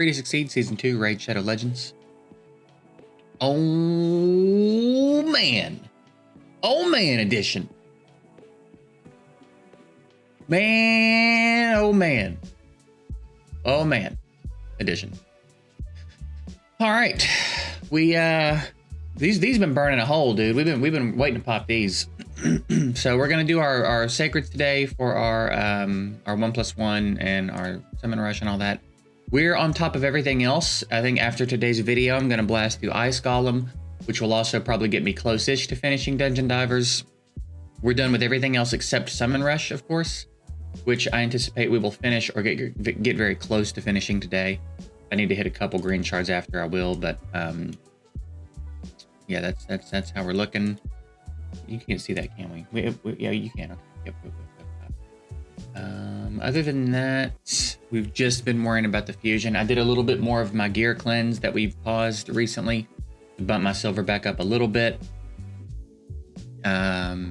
Free to Succeed Season 2 Raid Shadow Legends. Oh man. Oh man edition. Man, oh man. Oh man edition. All right. These been burning a hole, dude. We've been waiting to pop these. So we're gonna do our sacreds today for our 1+1 and our summon rush and all that. We're on top of everything else. I think after today's video, I'm gonna blast through Ice Golem, which will also probably get me close-ish to finishing Dungeon Divers. We're done with everything else except Summon Rush, of course, which I anticipate we will finish or get very close to finishing today. If I need to hit a couple green shards after, I will, but yeah, that's how we're looking. You can't see that, can we? Yeah, you can. Okay. Yep. Other than that, we've just been worrying about the fusion. I did a little bit more of my gear cleanse that we've paused recently to bump my silver back up a little bit. Other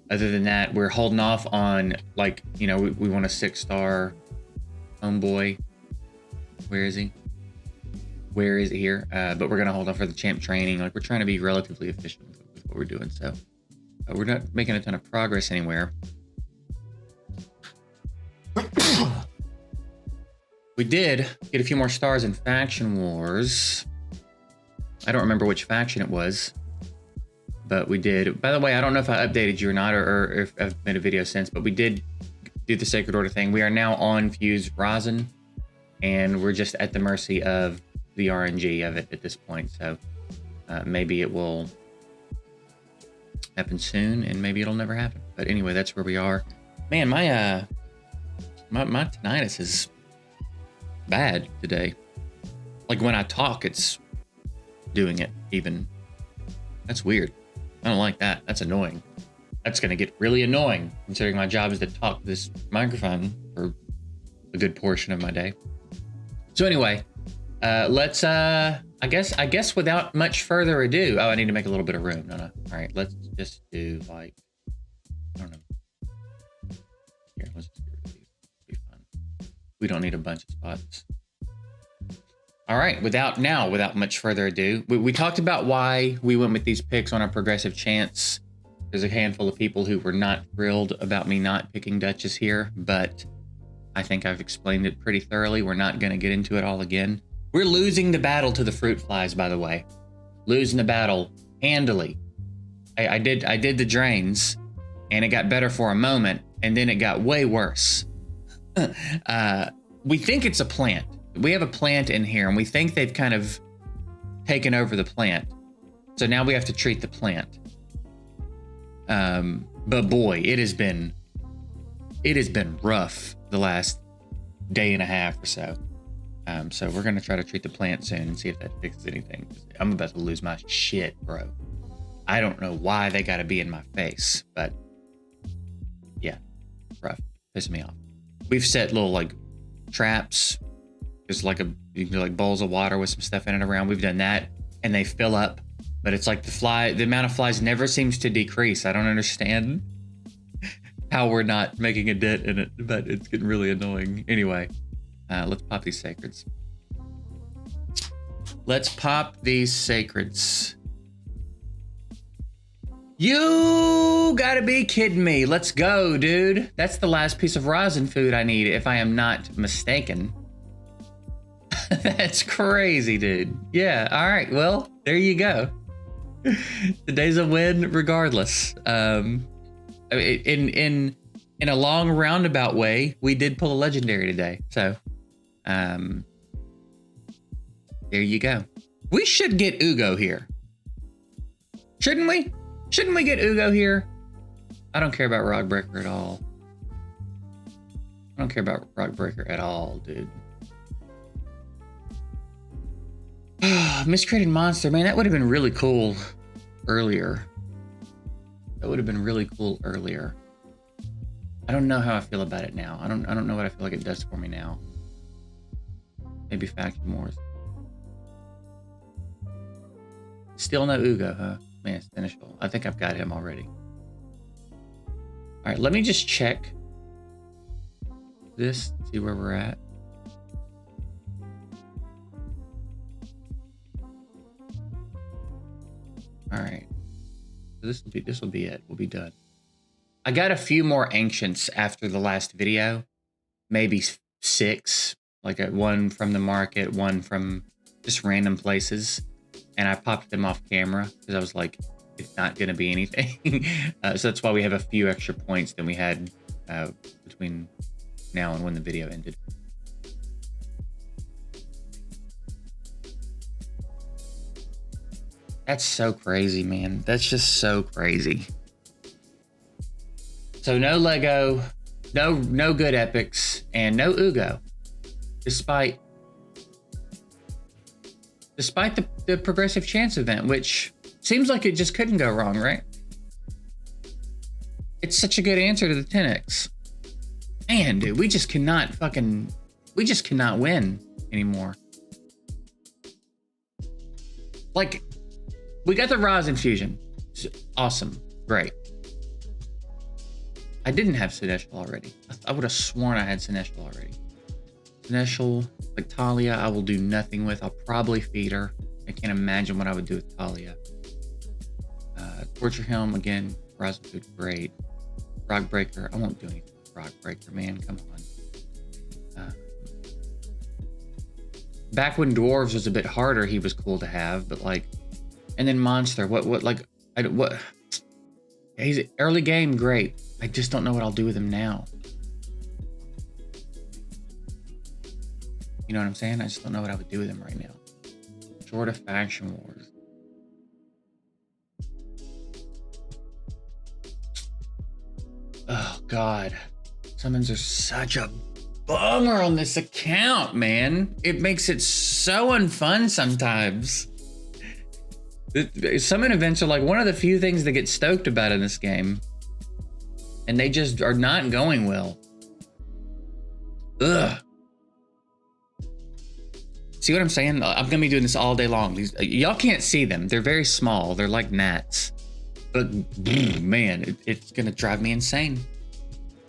than that, we're holding off on, like, you know, we want a 6-star homeboy. Where is he? Where is he here? But we're gonna hold off for the champ training. Like, we're trying to be relatively efficient with what we're doing. So we're not making a ton of progress anywhere. We did get a few more stars in Faction Wars. I don't remember which faction it was, but we did. By the way, I don't know if I updated you or not, or if I've made a video since, but we did do the Sacred Order thing. We are now on Fuse Rosin, and we're just at the mercy of the RNG of it at this point. So maybe it will happen soon, and maybe it'll never happen. But anyway, that's where we are. Man, my tinnitus is bad today. Like, when I talk, it's doing it even. That's weird. I don't like that. That's annoying. That's gonna get really annoying, considering my job is to talk to this microphone for a good portion of my day. So anyway, let's I guess without much further ado, I need to make a little bit of room. No. All right, let's just do, like, I don't know. Here, let's just get rid of these. Be fun. We don't need a bunch of spots. All right, without much further ado, we talked about why we went with these picks on our progressive chance. There's a handful of people who were not thrilled about me not picking Duchess here, but I think I've explained it pretty thoroughly. We're not gonna get into it all again. We're losing the battle to the fruit flies, by the way. Losing the battle handily. I did the drains, and it got better for a moment, and then it got way worse. We think it's a plant. We have a plant in here, and we think they've kind of taken over the plant. So now we have to treat the plant. But boy, it has been rough the last day and a half or so. So we're gonna try to treat the plant soon and see if that fixes anything. I'm about to lose my shit, bro. I don't know why they gotta be in my face, but yeah, rough, pissing me off. We've set little, like, traps. There's like you can do, like, bowls of water with some stuff in it around. We've done that, and they fill up, but it's like the amount of flies never seems to decrease. I don't understand how we're not making a dent in it, but it's getting really annoying. Anyway, let's pop these sacreds. Let's pop these sacreds. You gotta be kidding me. Let's go, dude. That's the last piece of rosin food I need, if I am not mistaken. That's crazy, dude. Yeah, all right, well, there you go. Today's a win regardless. In a long roundabout way, we did pull a legendary today. So, there you go. We should get Ugo here. Shouldn't we? Shouldn't we get Ugo here? I don't care about Rockbreaker at all. I don't care about Rockbreaker at all, dude. Miscreated Monster, man, that would have been really cool earlier. That would have been really cool earlier. I don't know how I feel about it now. I don't know what I feel like it does for me now. Maybe Faction Wars. Still no Ugo, huh? Man, it's finishable. I think I've got him already. All right, let me just check this, see where we're at. All right. So this will be it. We'll be done. I got a few more ancients after the last video, maybe 6, like one from the market, one from just random places, and I popped them off camera because I was like, it's not going to be anything. So that's why we have a few extra points than we had between now and when the video ended. That's so crazy, man. That's just so crazy. So no Lego, no good epics, and no Ugo, despite the progressive chance event, which seems like it just couldn't go wrong, right? It's such a good answer to the 10x. Man, dude, we just cannot win anymore. Like, we got the Roz infusion. Awesome, great. I didn't have Sinestral already. I would have sworn I had Sinestral already. Sinestral, like Talia, I will do nothing with. I'll probably feed her. I can't imagine what I would do with Talia. Torture Helm, again, Rosin food, great. Rock Breaker, I won't do anything with Rock Breaker, man, come on. Back when Dwarves was a bit harder, he was cool to have, but like, and then Monster, he's early game, great. I just don't know what I'll do with him now. You know what I'm saying? I just don't know what I would do with him right now. Short of Faction Wars. Oh, God. Summons are such a bummer on this account, man. It makes it so unfun sometimes. Summon events are like one of the few things that get stoked about in this game. And they just are not going well. Ugh. See what I'm saying? I'm gonna be doing this all day long. Y'all can't see them. They're very small. They're like gnats. But man, it's gonna drive me insane.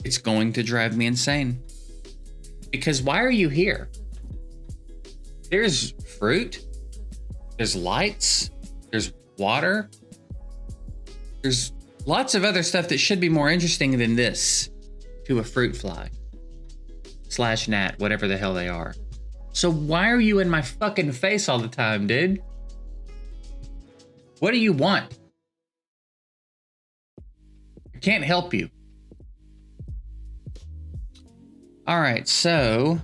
It's going to drive me insane. Because why are you here? There's fruit. There's lights. There's water. There's lots of other stuff that should be more interesting than this to a fruit fly. / gnat, whatever the hell they are. So why are you in my fucking face all the time, dude? What do you want? I can't help you. All right, so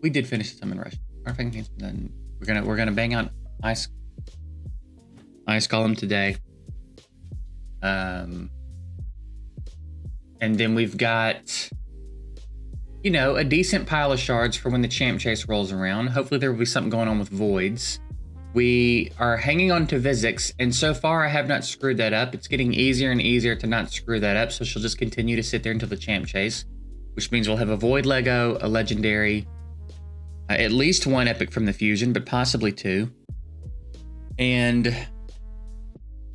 we did finish the Summon Rush. Then we're gonna bang out Ice Golem today. And then we've got, you know, a decent pile of shards for when the champ chase rolls around. Hopefully there will be something going on with voids. We are hanging on to Vizix, and so far I have not screwed that up. It's getting easier and easier to not screw that up, so she'll just continue to sit there until the champ chase, which means we'll have a void Lego, a legendary, at least one epic from the fusion, but possibly 2, and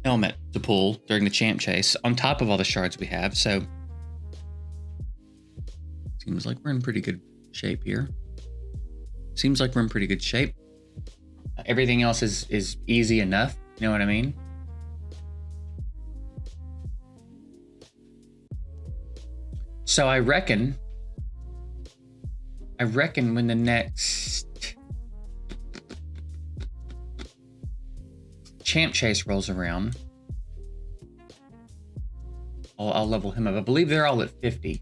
helmet to pull during the champ chase on top of all the shards we have. So seems like we're in pretty good shape here. Seems like we're in pretty good shape. Everything else is easy enough. You know what I mean? So I reckon when the next champ chase rolls around, I'll level him up. I believe they're all at 50.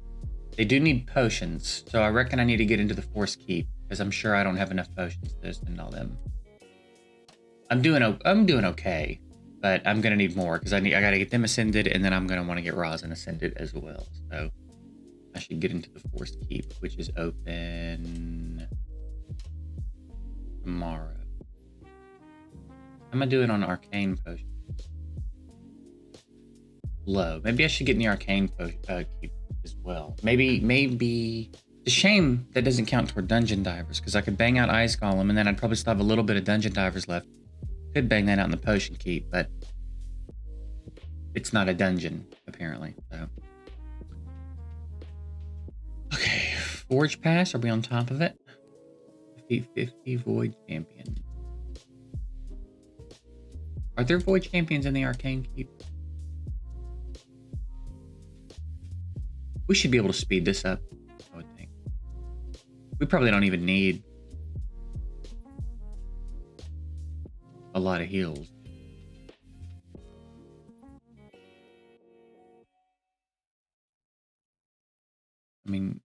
They do need potions, so I reckon I need to get into the Force Keep, because I'm sure I don't have enough potions to spend all them. I'm doing okay, but I'm gonna need more because I gotta get them ascended, and then I'm gonna want to get Rosin ascended as well. So I should get into the Force Keep, which is open tomorrow. I'm gonna do it on Arcane Potion. Low. Maybe I should get in the Arcane Keep as well. Maybe. It's a shame that doesn't count toward Dungeon Divers, because I could bang out Ice Golem, and then I'd probably still have a little bit of Dungeon Divers left. Could bang that out in the Potion Keep, but it's not a dungeon, apparently. So, okay, Forge Pass, are we on top of it? 50-50 Void Champion. Are there void champions in the arcane keep? We should be able to speed this up, I would think. We probably don't even need a lot of heals. I mean,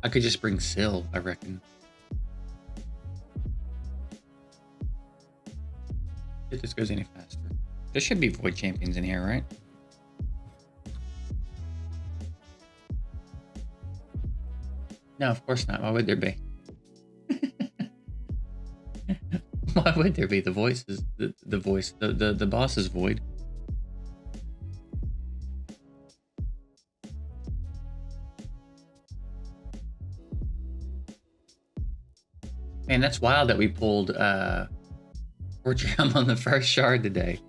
I could just bring Syl, I reckon. If this goes any faster. There should be void champions in here, right? No, of course not. Why would there be? Why would there be? The voice is the boss is void. Man, that's wild that we pulled Fortune on the first shard today.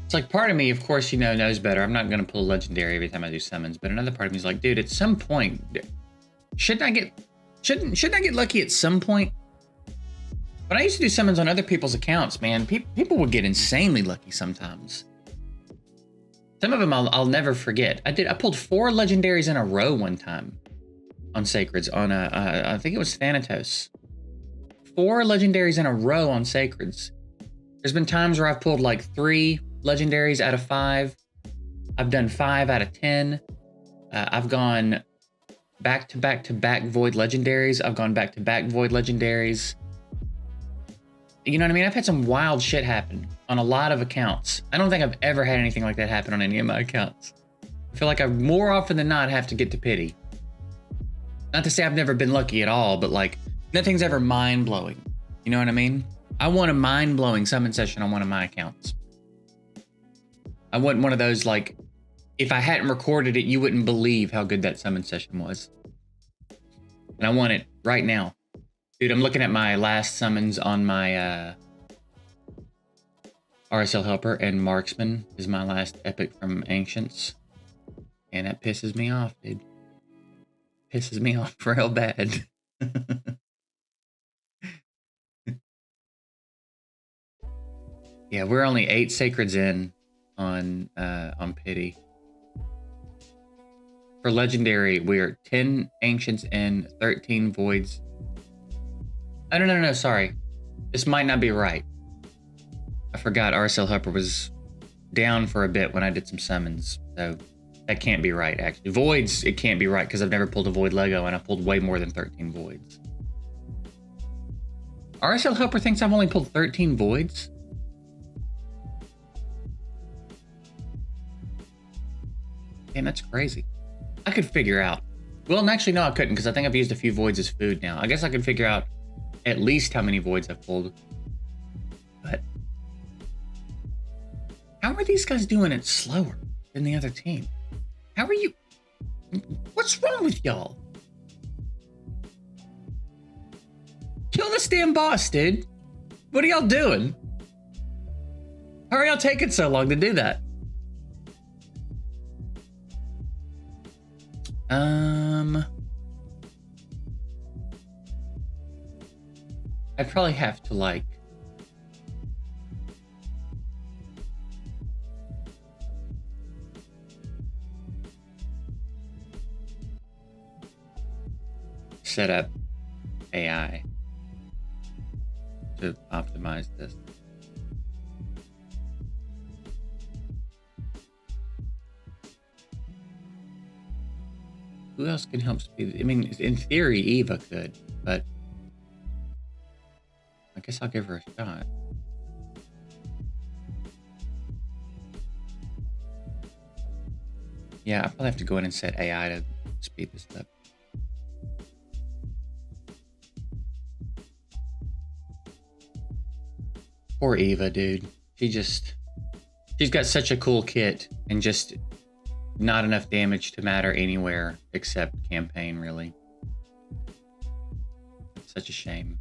It's like part of me, of course, knows better. I'm not gonna pull legendary every time I do summons, but another part of me is like, dude, at some point, shouldn't I get lucky at some point? When I used to do summons on other people's accounts, man, people would get insanely lucky sometimes. Some of them I'll never forget. I pulled 4 legendaries in a row one time on Sacreds on I think it was Thanatos. 4 legendaries in a row on Sacreds. There's been times where I've pulled like 3 legendaries out of 5. I've done 5 out of 10. I've gone back to back to back void legendaries. I've gone back to back void legendaries. You know what I mean? I've had some wild shit happen on a lot of accounts. I don't think I've ever had anything like that happen on any of my accounts. I feel like I more often than not have to get to pity. Not to say I've never been lucky at all, but like nothing's ever mind-blowing. You know what I mean? I want a mind-blowing summon session on one of my accounts. I want one of those, like, if I hadn't recorded it, you wouldn't believe how good that summon session was. And I want it right now. Dude, I'm looking at my last summons on my RSL Helper, and Marksman is my last epic from Ancients. And that pisses me off, dude. Pisses me off real bad. Yeah, we're only 8 Sacreds in on Pity. For Legendary, we're 10 Ancients in, 13 Voids. Oh, no, sorry. This might not be right. I forgot RSL Helper was down for a bit when I did some summons, so that can't be right, actually. Voids, it can't be right, because I've never pulled a Void Lego, and I've pulled way more than 13 Voids. RSL Helper thinks I've only pulled 13 Voids? Damn, that's crazy. I could figure out. Well, actually, no, I couldn't, because I think I've used a few Voids as food now. I guess I could figure out at least how many Voids I've pulled. But how are these guys doing it slower than the other team? How are you? What's wrong with y'all? Kill this damn boss, dude. What are y'all doing? How are y'all taking so long to do that? I'd probably have to, like, set up AI to optimize this. Who else can help speed? I mean, in theory, Eva could, but I guess I'll give her a shot. Yeah, I'll probably have to go in and set AI to speed this up. Poor Eva, dude. she's got such a cool kit and just not enough damage to matter anywhere except campaign, really. Such a shame.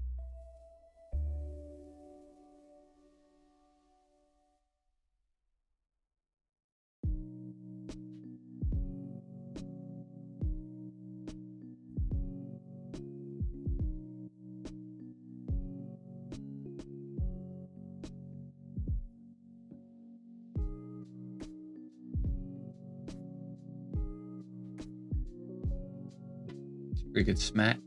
Pretty good smack.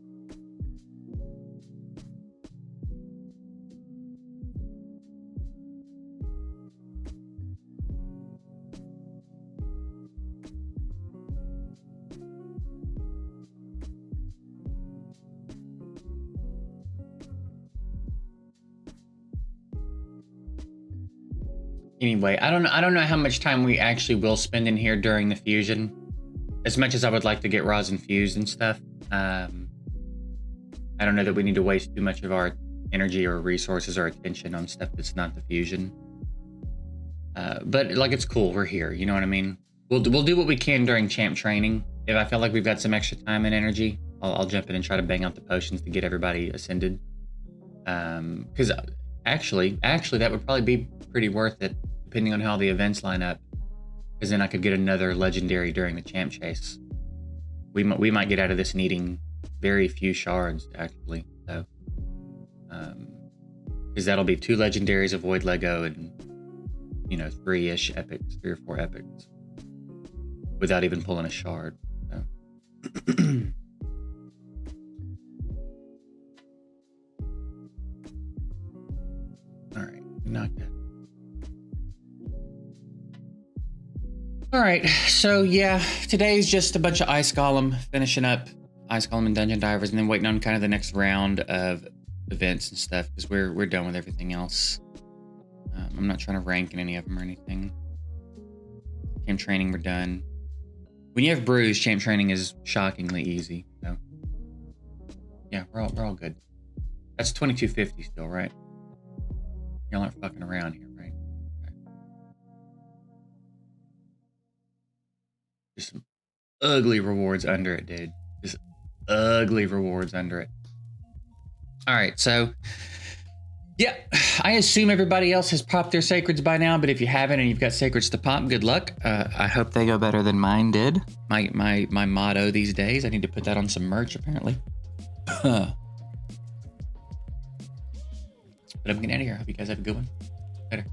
Anyway, I don't know how much time we actually will spend in here during the fusion. As much as I would like to get rosin fused and stuff, I don't know that we need to waste too much of our energy or resources or attention on stuff that's not the fusion. But like, it's cool. We're here. You know what I mean? We'll do what we can during champ training. If I feel like we've got some extra time and energy, I'll jump in and try to bang out the potions to get everybody ascended. Because actually, that would probably be pretty worth it, depending on how the events line up. Because then I could get another legendary during the champ chase. We might get out of this needing very few shards, actually. So, because that'll be 2 legendaries of Void Lego and 3-ish epics, 3 or 4 epics, without even pulling a shard. So. All right, knocked out. All right, so yeah, today's just a bunch of Ice Golem, finishing up Ice Golem and Dungeon Divers, and then waiting on kind of the next round of events and stuff, because we're done with everything else. I'm not trying to rank in any of them or anything. Champ training, we're done. When you have brews, champ training is shockingly easy. So yeah, we're all good. That's 2250 still, right? Y'all aren't fucking around here, right? Okay. Just some ugly rewards under it, dude. Just ugly rewards under it. All right, so yeah, I assume everybody else has popped their sacreds by now, but if you haven't and you've got sacreds to pop, good luck. I hope they go better than mine did. My motto these days. I need to put that on some merch, apparently. But I'm getting out of here. I hope you guys have a good one. Later.